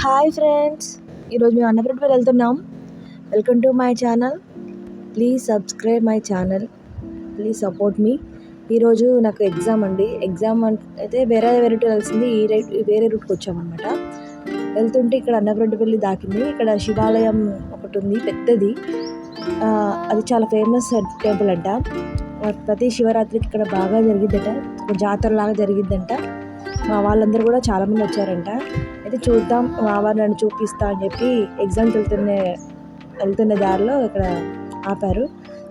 Hi friends, ఈరోజు మేము అన్నపూర్ణకి వెళ్తున్నాం. Welcome to my channel. Please subscribe my channel, please support me. ఈరోజు నాకు ఎగ్జామ్ అండి. ఎగ్జామ్ అయితే వేరే రూట్ వెళ్ళాల్సింది, వేరే రూట్కి వచ్చామన్నమాట. వెళ్తుంటే ఇక్కడ అన్నపూర్ణపల్లి దాకింది. ఇక్కడ శివాలయం ఒకటి ఉంది, పెద్దది. అది చాలా ఫేమస్ టెంపుల్ అంట. ప్రతి శివరాత్రికి ఇక్కడ బాగా జరిగిద్దంట, ఒక జాతరలాగా జరిగిద్దంట. మా వాళ్ళందరూ కూడా చాలామంది వచ్చారంట. అయితే చూద్దాం, మా వారు నన్ను చూపిస్తా అని చెప్పి ఎగ్జామ్కి వెళ్తున్న దారిలో ఇక్కడ ఆపారు.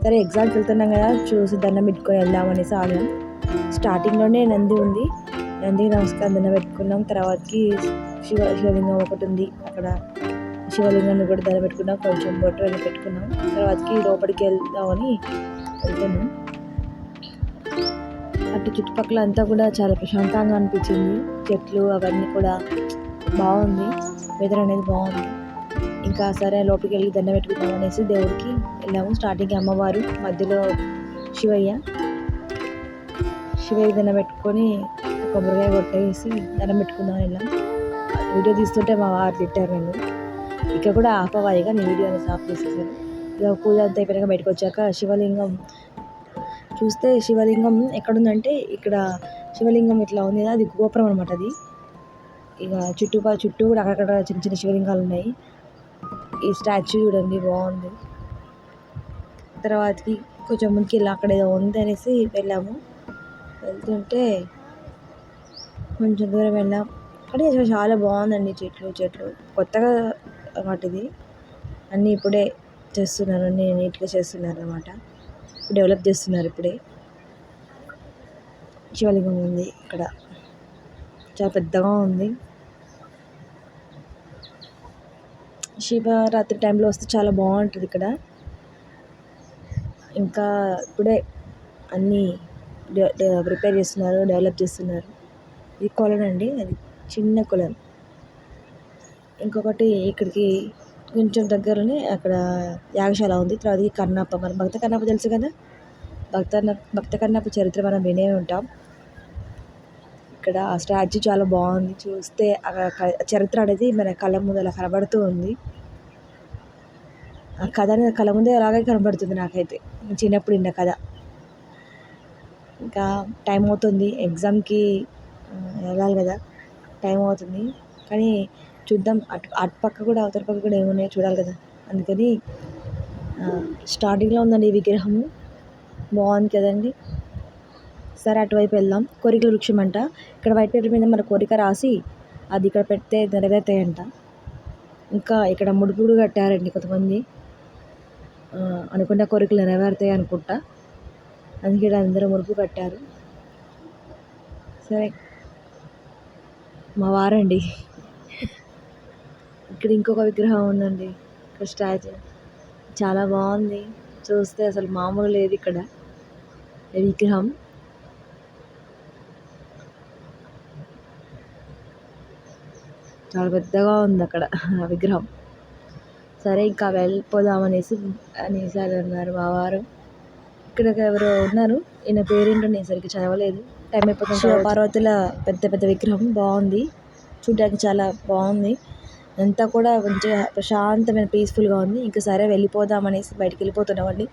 సరే ఎగ్జామ్కి వెళ్తున్నాం కదా, చూసి దండం పెట్టుకొని వెళ్దామనేసి ఆగాం. స్టార్టింగ్లోనే నంది ఉంది, నందికి నమస్కారం దండం పెట్టుకున్నాం. తర్వాతకి శివలింగం ఒకటి ఉంది, అక్కడ శివలింగాన్ని కూడా దండం పెట్టుకున్నాం. కొంచెం బొట్టు వెళ్ళి పెట్టుకున్నాం. తర్వాతకి లోపలికి వెళ్దామని వెళ్తున్నాం. అటు చుట్టుపక్కల అంతా కూడా చాలా ప్రశాంతంగా అనిపించింది. చెట్లు అవన్నీ కూడా బాగుంది, వెదర్ అనేది బాగుంది. ఇంకా సరే లోపలికి వెళ్ళి దండం పెట్టుకుందాం అనేసి దేవుడికి వెళ్ళాము. స్టార్టింగ్ అమ్మవారు, మధ్యలో శివయ్య దండం పెట్టుకొని కొబ్బరికాయ కొట్టేసి దండం పెట్టుకుందాం వెళ్ళాం. వీడియో తీస్తుంటే మా వారు తిట్టారు నన్ను, ఇక్కడ కూడా ఆపవాయిగా నేను వీడియో అనేది ఆఫ్ చేసేసాను. ఇక పూజ అంతా అయిపోయాక బయటకు వచ్చాక శివలింగం చూస్తే, శివలింగం ఎక్కడుందంటే ఇక్కడ శివలింగం ఇట్లా ఉంది కదా, అది గోపురం అనమాట. అది ఇక చుట్టూ కూడా అక్కడక్కడ చిన్న చిన్న శివలింగాలు ఉన్నాయి. ఈ స్టాచ్యూ చూడండి, బాగుంది. తర్వాతకి కొంచెం ముందుకెళ్ళి అక్కడ ఏదో ఉంది అనేసి వెళ్ళాము. వెళ్తుంటే కొంచెం దూరం వెళ్ళాం. అక్కడే చాలా బాగుందండి, చెట్లు కొత్తగా అన్నమాట. ఇది అన్నీ ఇప్పుడే చేస్తున్నారు, అన్నీ నీట్గా చేస్తున్నారు అన్నమాట. డెవలప్ చేస్తున్నారు ఇప్పుడే. శివలింగం ఉంది ఇక్కడ, చాలా పెద్దగా ఉంది. శివరాత్రి టైంలో వస్తే చాలా బాగుంటుంది ఇక్కడ. ఇంకా ఇప్పుడే అన్నీ ప్రిపేర్ చేస్తున్నారు, డెవలప్ చేస్తున్నారు. ఇది కొలను అండి, అది చిన్న కొలను. ఇంకొకటి ఇక్కడికి కొంచెం దగ్గరలోనే అక్కడ యాగశాల ఉంది. తర్వాత కన్నప్ప, మన భక్త కన్నప్ప తెలుసు కదా, భక్త కన్నప్ప చరిత్ర మనం వినే ఉంటాం. ఇక్కడ ఆ స్టాచ్యూ చాలా బాగుంది. చూస్తే చరిత్ర అనేది మన కళ్ళ ముందు అలా కనబడుతూ ఉంది. ఆ కథ అనేది కళ్ళ ముందే అలాగే కనబడుతుంది నాకైతే, చిన్నప్పుడు విన్న కథ. ఇంకా టైం అవుతుంది, ఎగ్జామ్కి వెళ్ళాలి కదా, టైం అవుతుంది. కానీ చూద్దాం, అటు పక్క కూడా అవతల పక్క కూడా ఏమున్నాయో చూడాలి కదా. అందుకని స్టార్టింగ్లో ఉందండి ఈ విగ్రహము, బాగుంది కదండి. సరే అటువైపు వెళ్దాం. కోరికల వృక్షం అంట. ఇక్కడ వైట్ పేపర్ మీద మన కోరిక రాసి అది ఇక్కడ పెడితే నెరవేరుతాయంట. ఇంకా ఇక్కడ ముడుపులు కట్టారండి కొంతమంది, అనుకున్న కోరికలు నెరవేరుతాయి అనుకుంటా. అందుకే అందరూ ముడుపు కట్టారు. సరే మా వారండి. ఇక్కడ ఇంకొక విగ్రహం ఉందండి, ఇక్కడ స్టాచ్యూ చాలా బాగుంది. చూస్తే అసలు మామూలు లేదు ఇక్కడ విగ్రహం. చాలా పెద్దగా ఉంది అక్కడ విగ్రహం. సరే ఇంకా వెళ్ళిపోదామనేసి అన్నారు మా వారు. ఇక్కడ ఎవరో ఉన్నారు, ఈయన పేరేంటో నేను సరిగ్గా చదవలేదు, టైం అయిపోతుంది. శివపార్వతుల పెద్ద విగ్రహం బాగుంది, చూడడానికి చాలా బాగుంది. అంతా కూడా మంచిగా ప్రశాంతమైన పీస్ఫుల్గా ఉంది. ఇంకా సరే వెళ్ళిపోదామనేసి బయటికి వెళ్ళిపోతున్నామండి.